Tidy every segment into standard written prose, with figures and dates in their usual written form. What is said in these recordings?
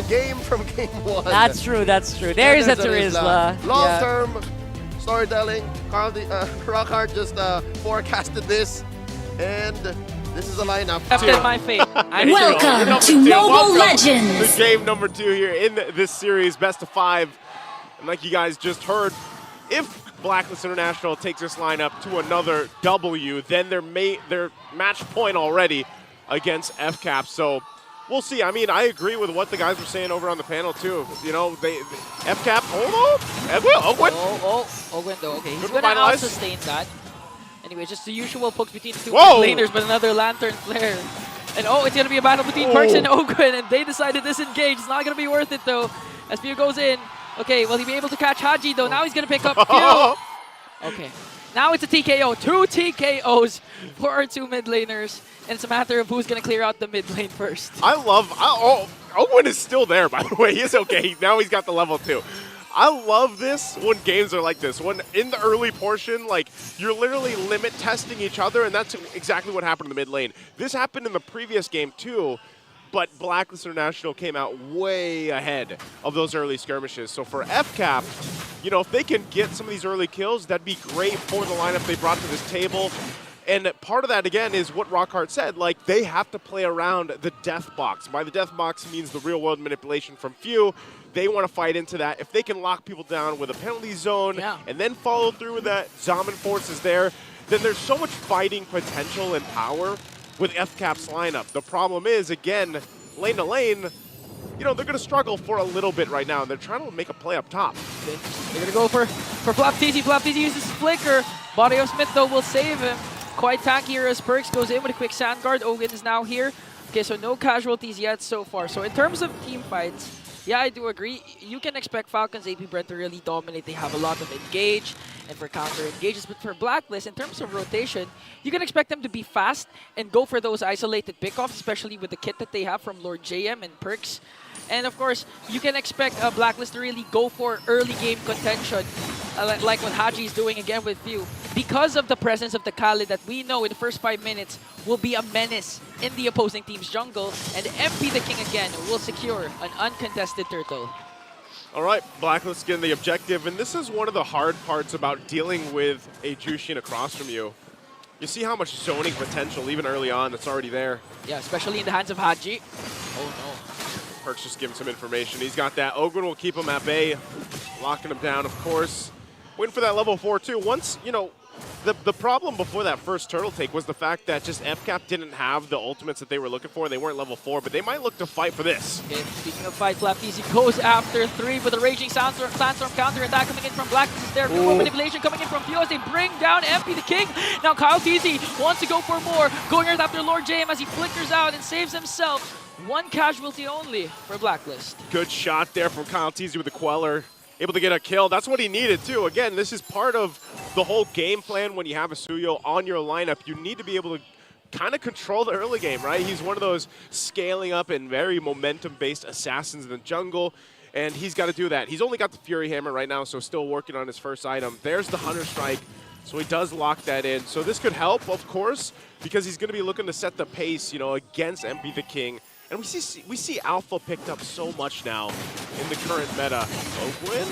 the game from game 1. That's true, that's true. There's a Turizla. Long-term storytelling. Rockhard just forecasted this, and this is a lineup. Accepted my fate. Welcome to Mobile Legends. The game number 2 here in this series, best of 5. And like you guys just heard, if Blacklist International takes this lineup to another W, then they're match point already against FCAP. So we'll see. I mean, I agree with what the guys were saying over on the panel too. You know, FCAP, hold on. Ogwen though, okay. He's going to out-sustain that. Anyway, just the usual pokes between the two laners, but another Lantern Flare. And it's going to be a battle between Perks and Ogwen, and they decided to disengage. It's not going to be worth it though, as Few goes in. Okay, will he be able to catch Haji though? Now he's going to pick up Few. Okay, now it's a TKO. 2 TKOs for our 2 mid laners, and it's a matter of who's going to clear out the mid lane first. Ogwen is still there, by the way. He's okay. Now he's got the level 2. I love this when games are like this. When in the early portion, like, you're literally limit testing each other, and that's exactly what happened in the mid lane. This happened in the previous game too, but Blacklist International came out way ahead of those early skirmishes. So for FCAP, you know, if they can get some of these early kills, that'd be great for the lineup they brought to this table. And part of that, again, is what Rockhart said. Like, they have to play around the death box. By the death box means the real-world manipulation from Few. They want to fight into that. If they can lock people down with a penalty zone and then follow through with that, Zaman Force is there, then there's so much fighting potential and power with FCAP's lineup. The problem is, again, lane to lane, you know, they're going to struggle for a little bit right now. They're trying to make a play up top. Okay. They're going to go for Flaptizi. Flaptizi uses Flicker. Body of Smith, though, will save him. Quite tanky here as Perks goes in with a quick sand guard. Ogwen is now here. Okay, so no casualties yet so far. So in terms of team fights, yeah, I do agree. You can expect Falcons APBREN to really dominate. They have a lot of engage and for counter engages. But for Blacklist, in terms of rotation, you can expect them to be fast and go for those isolated pickoffs, especially with the kit that they have from Lord JM and Perks. And of course, you can expect Blacklist to really go for early game contention, like what Haji is doing again with Few, because of the presence of the Khalid that we know in the first 5 minutes will be a menace in the opposing team's jungle, and MP the King again will secure an uncontested turtle. All right, Blacklist getting the objective, and this is one of the hard parts about dealing with a Jushin across from you. You see how much zoning potential, even early on, that's already there. Yeah, especially in the hands of Haji. Oh no. Perks just giving some information. He's got that. Ogwen will keep him at bay, locking him down, of course. Waiting for that level 4 too. Once, you know, the problem before that first turtle take was the fact that just FCAP didn't have the ultimates that they were looking for. They weren't level 4, but they might look to fight for this. Okay, speaking of fight, Flaptizi goes after 3 with a raging sandstorm counter attack coming in from Blacklist. There, real manipulation coming in from Few as they bring down MP the King. Now Kyle TZ wants to go for more, going right after Lord JM as he flickers out and saves himself. 1 casualty only for Blacklist. Good shot there from Kyle TZ with the Queller. Able to get a kill. That's what he needed too. Again, this is part of the whole game plan when you have a Suyo on your lineup. You need to be able to kind of control the early game, right? He's one of those scaling up and very momentum-based assassins in the jungle, and he's got to do that. He's only got the Fury Hammer right now, so still working on his first item. There's the Hunter Strike, so he does lock that in. So this could help, of course, because he's going to be looking to set the pace, you know, against MP the King. And we see Alpha picked up so much now in the current meta. Ogwen?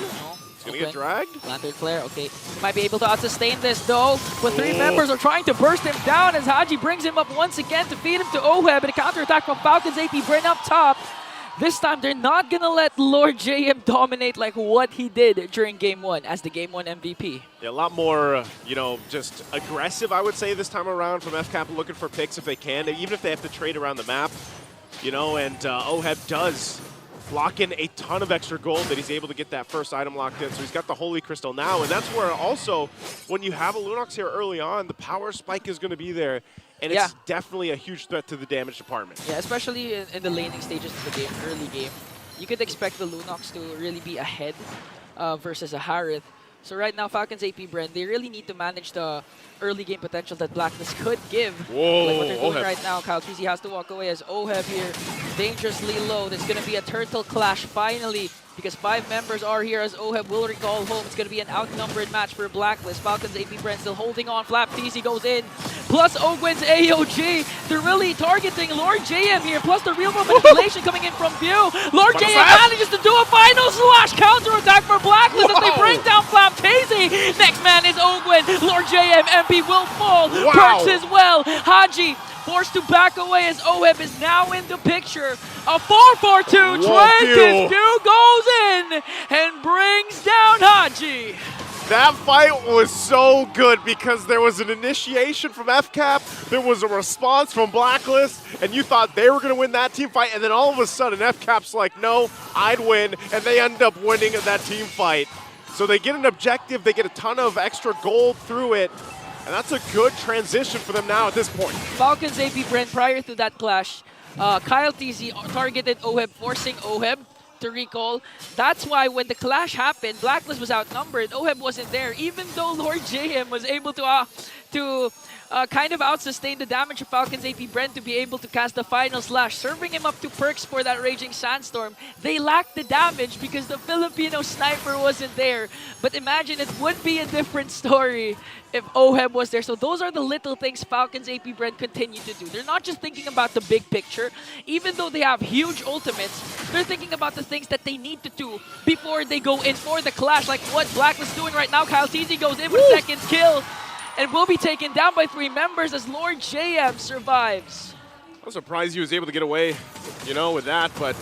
He's going to get dragged? Lantern Flare, okay. He might be able to out-sustain this, though. But 3 members are trying to burst him down as Haji brings him up once again to feed him to Oheb. And a counterattack from Falcons APBREN up top. This time, they're not going to let Lord JM dominate like what he did during Game 1 as the Game 1 MVP. Yeah, a lot more, you know, just aggressive, I would say, this time around from FCAP, looking for picks if they can, even if they have to trade around the map. You know, and Oheb does lock in a ton of extra gold that he's able to get that first item locked in. So he's got the Holy Crystal now, and that's where also, when you have a Lunox here early on, the power spike is going to be there, and it's definitely a huge threat to the damage department. Yeah, especially in the laning stages of the game, early game. You could expect the Lunox to really be ahead versus a Harith. So right now, Falcons APBREN, they really need to manage the early game potential that Blacklist could give. Whoa, like what they're doing Oheb right now. Kyle TZ has to walk away as Oheb here, dangerously low. There's going to be a turtle clash finally because 5 members are here as OHEB will recall home. It's going to be an outnumbered match for Blacklist. Falcons APBREN still holding on. Flap TC goes in. Plus Ogwen's AOG. They're really targeting Lord JM here. Plus the real world manipulation coming in from view. Lord JM manages to do a final slash counter-attack for Blacklist as they bring down Flap TC. Next man is Ogwen. Lord JM, MP will fall. Perks as well. Haji forced to back away as OHEB is now in the picture. A 4-4-2. Trey goes in and brings down Haji. That fight was so good because there was an initiation from FCAP, there was a response from Blacklist, and you thought they were going to win that team fight, and then all of a sudden FCAP's like, no, I'd win, and they end up winning that team fight. So they get an objective, they get a ton of extra gold through it, and that's a good transition for them now at this point. Falcons APBREN prior to that clash, Kyle TZ targeted OHEB, forcing OHEB to recall. That's why when the clash happened, Blacklist was outnumbered. OHEB wasn't there, even though Lord JM was able to kind of out-sustain the damage of Falcons APBREN to be able to cast the final slash, serving him up to perks for that Raging Sandstorm. They lacked the damage because the Filipino sniper wasn't there. But imagine it would be a different story if OHEB was there. So those are the little things Falcons APBREN continue to do. They're not just thinking about the big picture. Even though they have huge ultimates, they're thinking about the things that they need to do before they go in for the clash, like what Blacklist is doing right now. Kyle TZ goes in for the second kill and will be taken down by 3 members as Lord JM survives. I'm surprised he was able to get away, you know, with that, but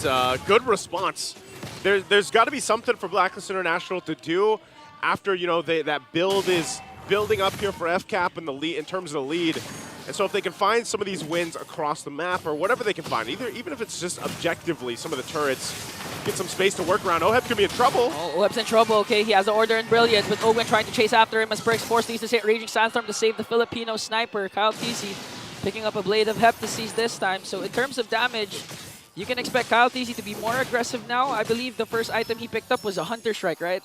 good response. There's got to be something for Blacklist International to do after, you know, that build is building up here for FCAP in the lead, in terms of the lead. And so if they can find some of these wins across the map or whatever they can find, even if it's just objectively some of the turrets, get some space to work around, OHEB could be in trouble. Oh, OHEB's in trouble. Okay, he has the order in Brilliance, with Owen trying to chase after him as Perks forced needs to hit Raging Sandstorm to save the Filipino sniper. Kyle TC picking up a Blade of Heptases this time. So in terms of damage, you can expect Kyle TC to be more aggressive now. I believe the first item he picked up was a Hunter Strike, right?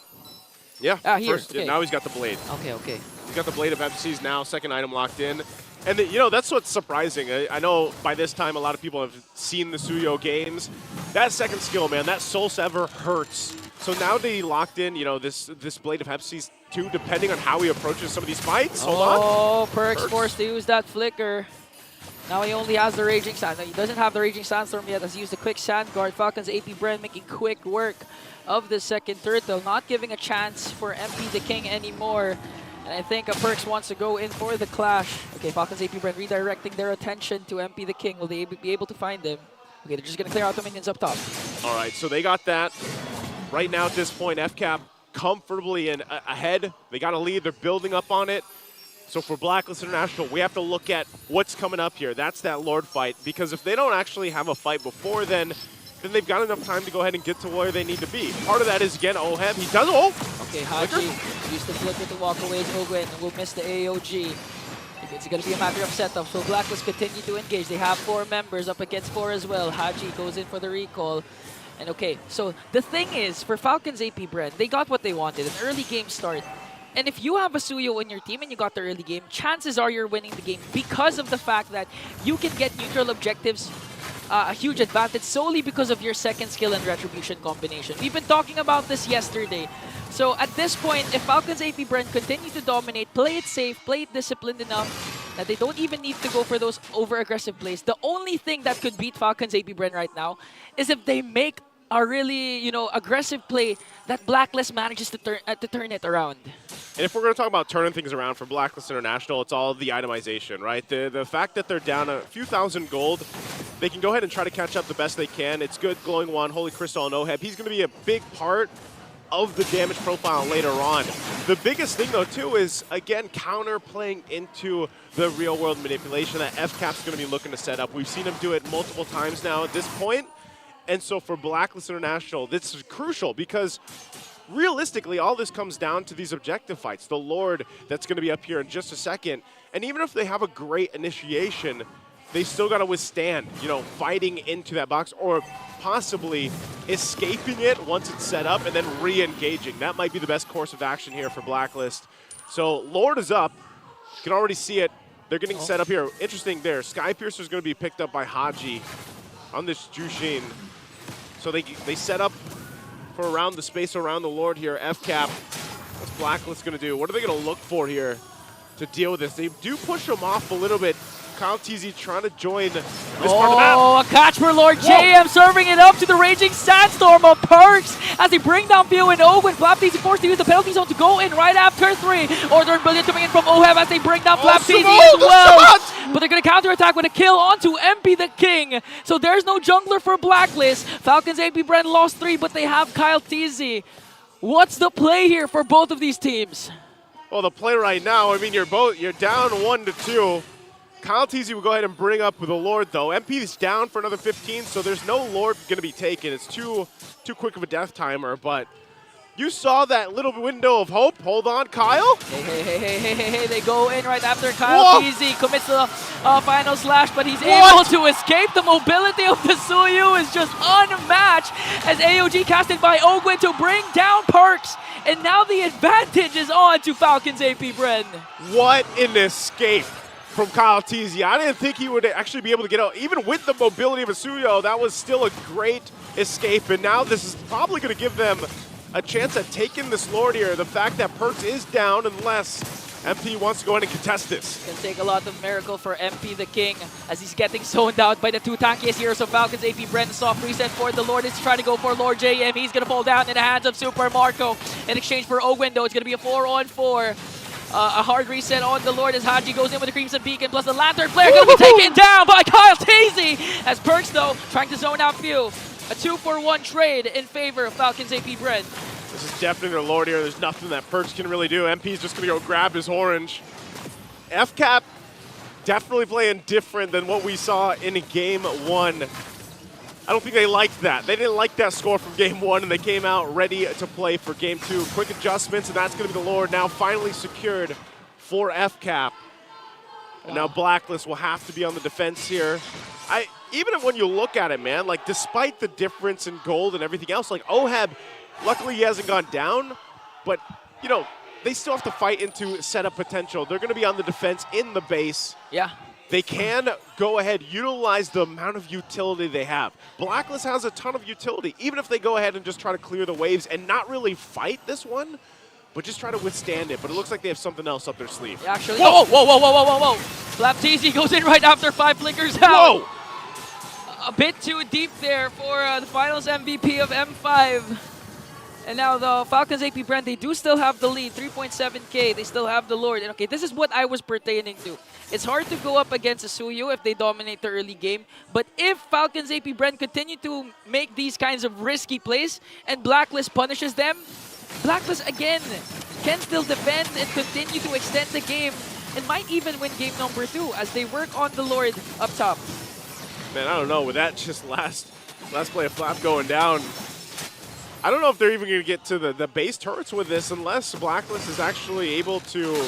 Yeah, here. First, Okay. yeah, now he's got the Blade. Okay. He's got the Blade of Heptases now, second item locked in. And, you know, that's what's surprising. I know by this time a lot of people have seen the Suyo games. That second skill, man, that Soul Sever hurts. So now that he locked in, you know, this Blade of Heptases too, depending on how he approaches some of these fights. Hold on. Oh, Perks forced to use that flicker. Now he only has the Raging Sandstorm. He doesn't have the Raging Sandstorm yet. Has used the quick Sand Guard. Falcons APBREN making quick work of the second turtle, not giving a chance for MP the King anymore. And I think Perks wants to go in for the clash. Okay, Falcons APBREN redirecting their attention to MP the King. Will they be able to find him? Okay, they're just going to clear out the minions up top. All right, so they got that. Right now at this point, FCAP comfortably ahead. They got a lead. They're building up on it. So for Blacklist International, we have to look at what's coming up here. That's that Lord fight. Because if they don't actually have a fight before then they've got enough time to go ahead and get to where they need to be. Part of that is, again, OHEB. He does Okay, Haji used the flicker to walk away. Ogwen will miss the AOG. It's going to be a matter of setup. So Blacklist continue to engage. They have 4 members up against 4 as well. Haji goes in for the recall. And okay, so the thing is, for Falcons APBREN, they got what they wanted, an early game start. And if you have a Suyo in your team and you got the early game, chances are you're winning the game because of the fact that you can get neutral objectives a huge advantage solely because of your second skill and retribution combination. We've been talking about this yesterday. So at this point, if Falcons APBREN continue to dominate, play it safe, play it disciplined enough, that they don't even need to go for those over-aggressive plays. The only thing that could beat Falcons APBREN right now is if they make a really, you know, aggressive play that Blacklist manages to turn it around. And if we're going to talk about turning things around for Blacklist International, it's all the itemization, right? The fact that they're down a few thousand gold, they can go ahead and try to catch up the best they can. It's good. Glowing Wand, Holy Crystal, and OHEB. He's going to be a big part of the damage profile later on. The biggest thing, though, too, is, again, counter-playing into the real-world manipulation that FCAP's going to be looking to set up. We've seen him do it multiple times now at this point. And so for Blacklist International, this is crucial because realistically, all this comes down to these objective fights. The Lord that's going to be up here in just a second. And even if they have a great initiation, they still got to withstand, you know, fighting into that box or possibly escaping it once it's set up and then re-engaging. That might be the best course of action here for Blacklist. So Lord is up. You can already see it. They're getting set up here. Interesting there. Sky Piercer is going to be picked up by Haji on this Jushin. So they set up for around the space around the Lord here. FCAP, what's Blacklist going to do? What are they going to look for here to deal with this? They do push him off a little bit. Kyle TZ trying to join this part of the map. Oh, a catch for Lord JM, serving it up to the Raging Sandstorm of Perks as they bring down Bio and Owen. Flap TZ forced to use the penalty zone to go in right after 3. Order and Brilliant coming in from OHEV as they bring down Flap TZ as well. But they're going to counterattack with a kill onto MP the King. So there's no jungler for Blacklist. Falcons APBREN lost 3, but they have Kyle TZ. What's the play here for both of these teams? Well, the play right now, I mean, you're down 1-2. Kyle TZ will go ahead and bring up the Lord, though. MP is down for another 15, so there's no Lord going to be taken. It's too quick of a death timer, but you saw that little window of hope. Hold on, Kyle. Hey, they go in right after Kyle TZ commits the final slash, but he's able to escape. The mobility of the Suyu is just unmatched as AOG casted by Ogwin to bring down Perks, and now the advantage is on to Falcons APBREN. What an escape from Kyle TZ. I didn't think he would actually be able to get out. Even with the mobility of Asuyo, that was still a great escape. And now this is probably going to give them a chance at taking this Lord here. The fact that Perks is down unless MP wants to go in and contest this. Can take a lot of miracle for MP the King as he's getting zoned out by the 2 tankiest heroes of Falcons APBREN. Soft reset for the Lord is trying to go for Lord JM. He's going to fall down in the hands of Super Marco. In exchange for Ogwin, though, it's going to be a 4-on-4. A hard reset on the Lord as Haji goes in with the Crimson Beacon, plus the Lantern Flare going to be taken down by Kyle TZ. As Perks, though, trying to zone out Few. A 2-for-1 trade in favor of Falcons APBREN. This is definitely their Lord here. There's nothing that Perks can really do. MP's just going to go grab his orange. FCAP definitely playing different than what we saw in Game 1. I don't think they liked that. They didn't like that score from Game 1, and they came out ready to play for Game 2. Quick adjustments, and that's going to be the Lord now finally secured for FCAP. And now Blacklist will have to be on the defense here. Even when you look at it, man, like despite the difference in gold and everything else, like OHEB, luckily he hasn't gone down, but you know, they still have to fight into setup potential. They're going to be on the defense in the base. Yeah. They can go ahead, utilize the amount of utility they have. Blacklist has a ton of utility, even if they go ahead and just try to clear the waves and not really fight this one, but just try to withstand it. But it looks like they have something else up their sleeve. Yeah, actually, whoa. Flap TZ goes in right after 5 flickers out. Whoa! A bit too deep there for the finals MVP of M5. And now the Falcons APBREN, they do still have the lead, 3.7k. They still have the Lord. And okay, this is what I was pertaining to. It's hard to go up against Asuyu if they dominate the early game. But if Falcons APBREN continue to make these kinds of risky plays and Blacklist punishes them, Blacklist again can still defend and continue to extend the game and might even win game number 2 as they work on the Lord up top. Man, I don't know. With that just last play of Flap going down, I don't know if they're even going to get to the base turrets with this unless Blacklist is actually able to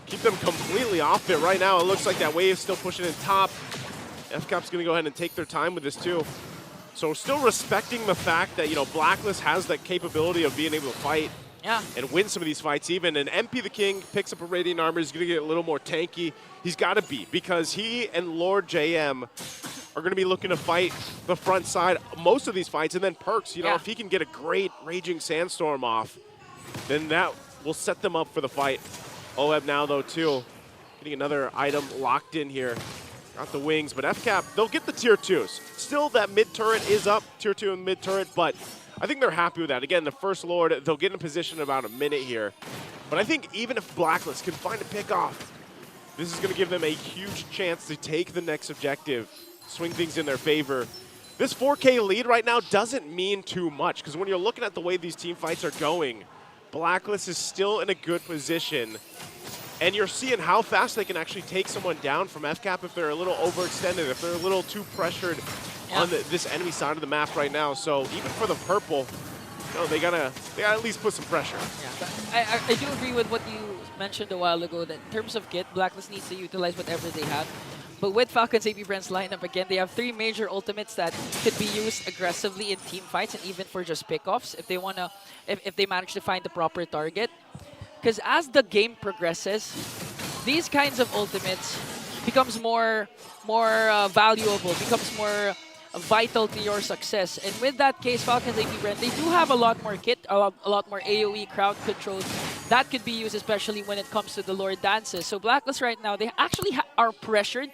keep them completely off it. Right now, it looks like that wave's still pushing in top. FCAP's going to go ahead and take their time with this too. So still respecting the fact that, you know, Blacklist has that capability of being able to fight and win some of these fights even. And MP the King picks up a Radiant Armor. He's going to get a little more tanky. He's got to be, because he and Lord JM are going to be looking to fight the front side most of these fights. And then Perks, you know, if he can get a great Raging Sandstorm off, then that will set them up for the fight. OHEB now, though, too, getting another item locked in here. Got the wings, but FCAP, they'll get the tier 2s. Still, that mid turret is up, tier 2 and mid turret, but I think they're happy with that. Again, the first Lord, they'll get in position in about a minute here. But I think even if Blacklist can find a pick off, this is going to give them a huge chance to take the next objective, swing things in their favor. This 4K lead right now doesn't mean too much, because when you're looking at the way these team fights are going, Blacklist is still in a good position. And you're seeing how fast they can actually take someone down from FCAP if they're a little overextended, if they're a little too pressured on this enemy side of the map right now. So even for the purple, you know, they gotta at least put some pressure. Yeah, I do agree with what you mentioned a while ago, that in terms of kit, Blacklist needs to utilize whatever they have. But with Falcons APBREN's lineup, again, they have 3 major ultimates that could be used aggressively in team fights and even for just pickoffs if they wanna, if they manage to find the proper target. Because as the game progresses, these kinds of ultimates becomes more valuable, becomes more vital to your success. And with that case, Falcons APBREN, they do have a lot more kit, a lot more AoE crowd control that could be used, especially when it comes to the Lord dances. So Blacklist right now, they actually are pressured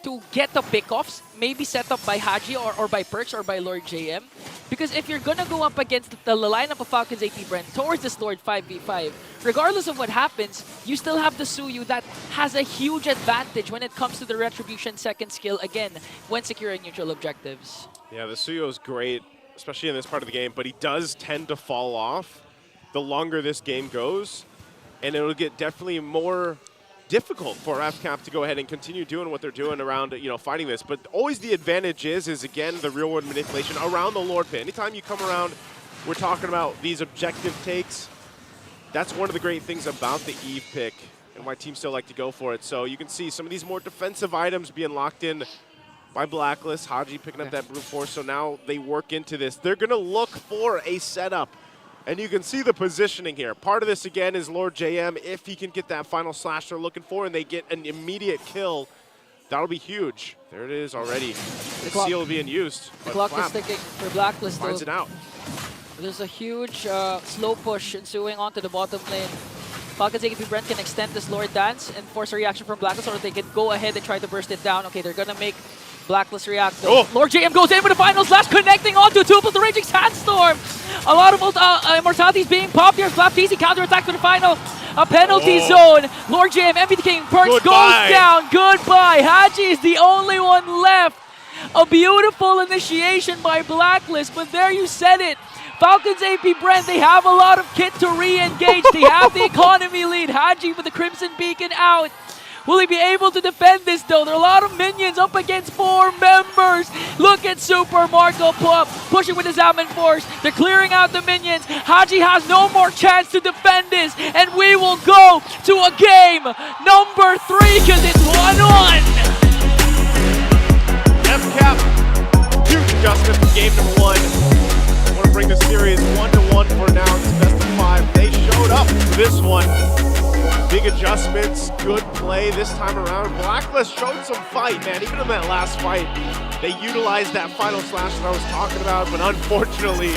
to get the pickoffs, maybe set up by Haji or by Perks or by Lord JM. Because if you're gonna go up against the lineup of Falcons APBREN towards this Lord 5v5, regardless of what happens, you still have the Suyu that has a huge advantage when it comes to the Retribution second skill, again, when securing neutral objectives. Yeah, the Suyo is great, especially in this part of the game, but he does tend to fall off the longer this game goes, and it'll get definitely more difficult for FCAP to go ahead and continue doing what they're doing around, fighting this. But always the advantage is again, the real-world manipulation around the Lord pit. Anytime you come around, we're talking about these objective takes. That's one of the great things about the Eve pick and why teams still like to go for it. So you can see some of these more defensive items being locked in by Blacklist. Haji picking up that brute force, so now they work into this. They're going to look for a setup. And you can see the positioning here. Part of this, again, is Lord JM. If he can get that final slash they're looking for and they get an immediate kill, that'll be huge. There it is already. The seal being used. The clock is ticking for Blacklist. Finds it out. There's a huge slow push ensuing onto the bottom lane. Falcons APBREN can extend this Lord dance and force a reaction from Blacklist, or they can go ahead and try to burst it down. Okay, they're going to make Blacklist react though. Oh. Lord JM goes in with the final slash, connecting onto two plus the Raging Sandstorm. A lot of immortalities being popped here. Flap TC counterattack to the final. A penalty zone. Lord JM, MVP King, Perks goes down. Goodbye. Haji is the only one left. A beautiful initiation by Blacklist, but there you said it. Falcons APBREN, they have a lot of kit to re-engage. They have the economy lead. Haji with the Crimson Beacon out. Will he be able to defend this though? There are a lot of minions up against 4 members. Look at Super Marco pushing with his Salmon Force. They're clearing out the minions. Haji has no more chance to defend this. And we will go to a game number 3 because it's 1-1. FCAP, huge adjustment for game number 1. I want to bring the series 1-1 for now. It's best of 5. They showed up for this one. Big adjustments, good play this time around. Blacklist showed some fight, man. Even in that last fight, they utilized that final slash that I was talking about, but unfortunately,